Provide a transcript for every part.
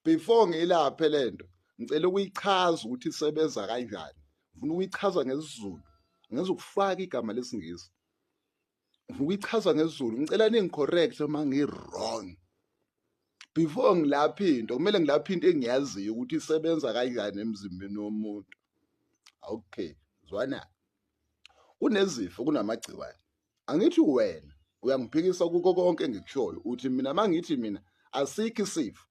before ngilaphe lento ngicela ukuyichaza ukuthi isebenza kanjani. Ngifuna ukuyichaza ngesiZulu, ngizokufaka igama lesingisi. Ngifuna ukuyichaza ngesiZulu, ngicela ningi-correct uma ngi-wrong. Before ngilapha into kumele ngilapha into engiyaziyo ukuthi isebenza kanjani emzimbeni womuntu. Okay, zwana. Kunezifo kunamagciwane. Angithi wena uyangiphikisa kuko konke engikushoyo uthi mina mangithi mina asikho isifo.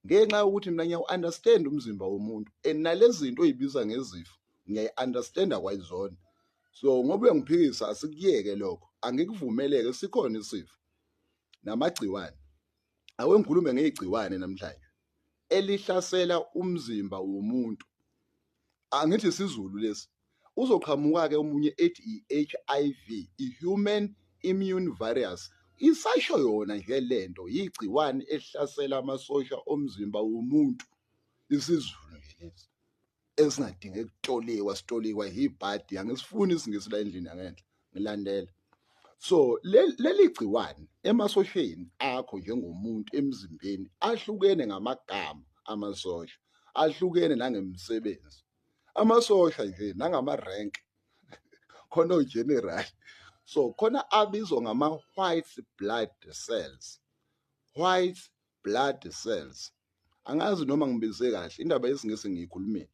Ngenxa yokuthi mina ngiyawu-understand umzimba womuntu and nalezi zinto oy'biza ngezifo ngiyayi-understanda kwayizona. So ngoba uyangiphikisa asikuyeke lokho, angikuvumeleke sikhona isifo namagciwane. Ake ngikhulume ngegciwane namhlanje elihlasela umzimba womuntu. Angithi isiZulu lesi. Uzoqhamuka-ke omunye ethi i-HIV, i-Human Immune Virus. Isasho yona nje lento yigciwane elihlasela amasosha omzimba womuntu. IsiZulu nje lesi esingadinge sitolikwa yibhadi, angisifuni isingisi la endlini yangenhla, ngilandela. So leli gciwane emasosheni akho njengomuntu emzimbeni ahlukene ngamagama amasosha, ahlukene nangemsebenzi. Amasosha nje nangama-rank khona o-general. So khona abizwa ngama-white blood cells. White blood cells. Angazi noma ngibize kahle indaba yesingisi ngiyikhulumile.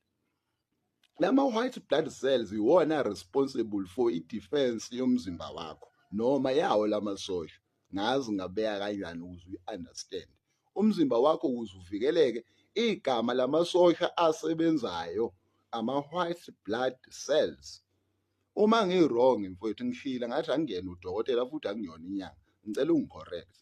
Lama-white blood cells iwona responsible for i-defense yomzimba wakho noma yawo lamasosha. Ngazi ngabeka kanjani ukuze uyi-understand. Umzimba wakho ukuze uvikeleke, igama lamasosha asebenzayo ama-white blood cells. Uma ngi-wrong mfowethu ngishila ngathi angiyena udokotela futhi angiyona inyanga, ngicela ungi-correct.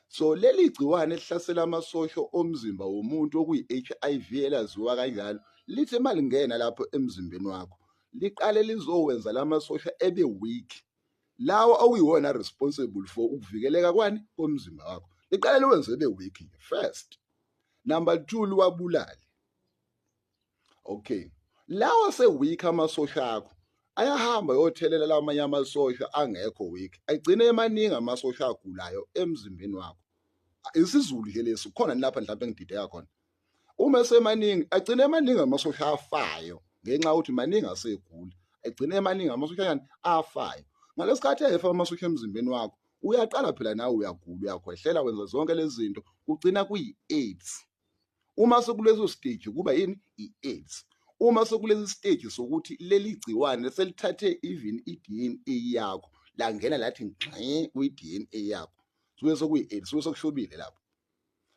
So leli gciwane elihlasela amasosha omzimba womuntu okuyi-HIV elaziwa kanjalo lithi malingena lapho emzimbeni wakho liqale lizowenza lamasosha ebe weak, lawa okuyiwona responsible for ukuvikeleka kwani komzimba wakho. Liqale liwenze ebe weak nje first. Number 2 liwabulale. Okay, lawa se-weak amasosha akho ayahamba yothelela lamanye amasosha angekho weak, agcine emaningi amasosha agulayo emzimbeni wakho. IsiZulu nje lesi khona lapha mhlawumbe engidideka khona. Uma esemaningi agcine emaningi amasosha afayo ngenxa yokuthi maningi asegula, agcine emaningi amasosha yani afayo. Ngalesikhathi efa amasosha emzimbeni wakho uyaqala phela nawe uyagula, uyakhwehlela, wenza zonke lezi zinto, ugcina kuyi-AIDS. Uma sekuleso stage kuba yini i-AIDS. Uma sekulesi stage sokuthi leli gciwane selithathe even i-DNA yakho langena lathi ngqi kwi-DNA yakho, suke sekuyi-AIDS, suke sekushobile lapho.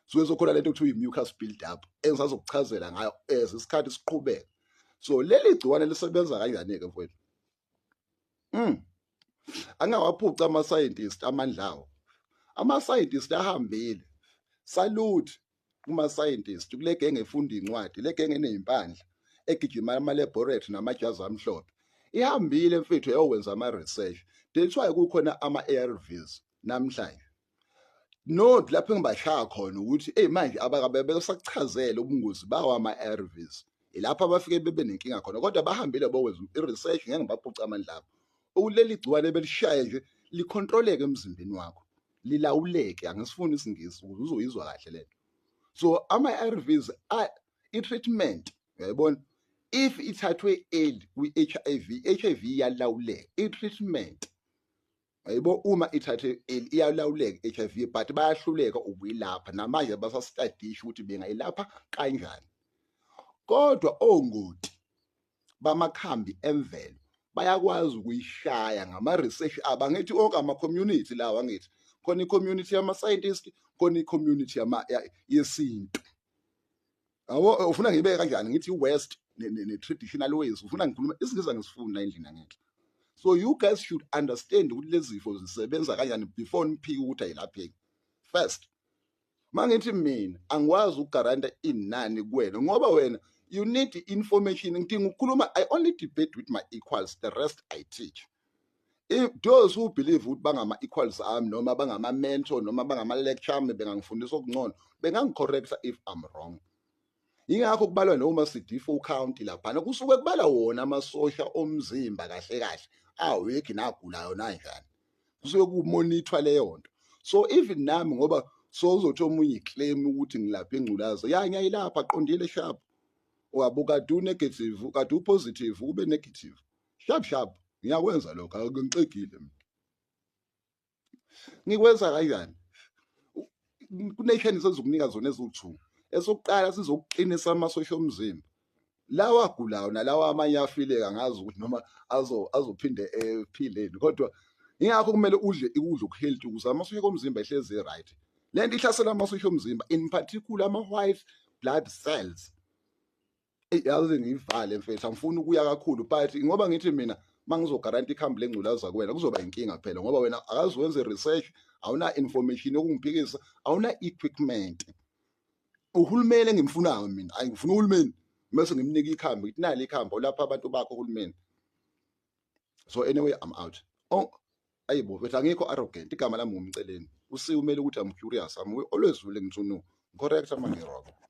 Suke sokhona lento ekuthiwa i-mucus build up engisazokuchazela ngayo as isikhathi siqhubeka. So leli gciwane lisebenza kanjani-ke mfowethu? Angawaphuca ama-scientist amandla awo. Ama-scientist ahambile, salute kuma-scientist kule genge efunda incwadi, le genge eney'mpandla egijima ama-laboratory namajazi amhlophe. Ihambile mfethu yayowenza ama-research. That's why kukhona ama-ARVs namhlanje. Note lapho engibashaya khona ukuthi manje abakabe besakuchazela ubungozi bawo ama-ARVs. Ilapho abafike bebe nenkinga khona, kodwa bahambile bowenza i-research ngeke ngibaphuca amandla abo. Uleli gciwane belishaye nje licontroleke emzimbeni wakho, lilawuleke, angisifuni isingisi ukuze uzoyizwa kahle lento. So ama-ARVs i-treatment, uyayibona, if ithathwe early kwi-HIV, i-HIV iyalawuleka. I-treatment, ayibo, uma ithathe early iyalawuleka i-HIV, but bayahluleka ukuyilapha namanje basastadisha ukuthi bengayilapha kanjani. Kodwa ongoti bamakhambi emvelo bayakwazi ukuyishaya ngama-research abo. Angithi onke ama-community lawa, angithi khona i-community yama-scientist, khona i-community yesintu. Yabo, ufuna ngibeke kanjani? Ngithi i-West ne-traditional ways, ufuna ngikhuluma isingisi angisifunda endlini yangenhla. So you guys should understand ukuthi lezi zifo zisebenza kanjani before niphike ukuthi ayilapheki. First, mangithi mina angikwazi ukugaranta inani kuwena ngoba wena you need information. Ngidinga ukukhuluma, I only debate with my equals, the rest I teach. If those who believe ukuthi bangama-equals ami noma bangama-mentor noma bangama-lecture ami bengangifundisa okungcono, bengangicorrecta if I'm wrong. Yingakho kubalwa noma si-D4 count laphana kusuke kubala wona amasosha omzimba kahle kahle awekho nagulayo nanjani, kusuke kumonithwa leyo nto. So even nami ngoba so uzothi omunye iclaim ukuthi ngilapha ingculaza ya ngiyayilapha aqondile sharp wabo kade u-negative kade u-positive ube negative sharp ngiyakwenza lokho ngixegile mina ngikwenza kanjani kunation sezokunika zona eziwu-2 esokuqala sizokuqinisa amasosha omzimba lawa agulayo nalawa amanye afileka ngazi ukuthi noma azophinde ephileni kodwa ingakho kumele udle ukudla okuhealthy ukuze amasosha omzimba ehlezi right lento ihlasela amasosha omzimba in particular ama-white blood cells yazi ngivale mfethu angifuni ukuya kakhulu but ngoba ngithi mina mangizogaranti ikhambi lengculaza kuwena kuzoba inkinga phela ngoba wena akazi wenze research awuna information yokungiphikisa awuna equipment uhulumeni engimfunayo mina ayingifuna uhulumeni mase ngimnika ikhambi ngithi nali ikhambi olapha abantu bakho uhulumeni so anyway I'm out ayibo bethu angikho arrogant igama lami ngumceleni usiumele ukuthi I'm curious I'm always willing to know correct ama ngiroko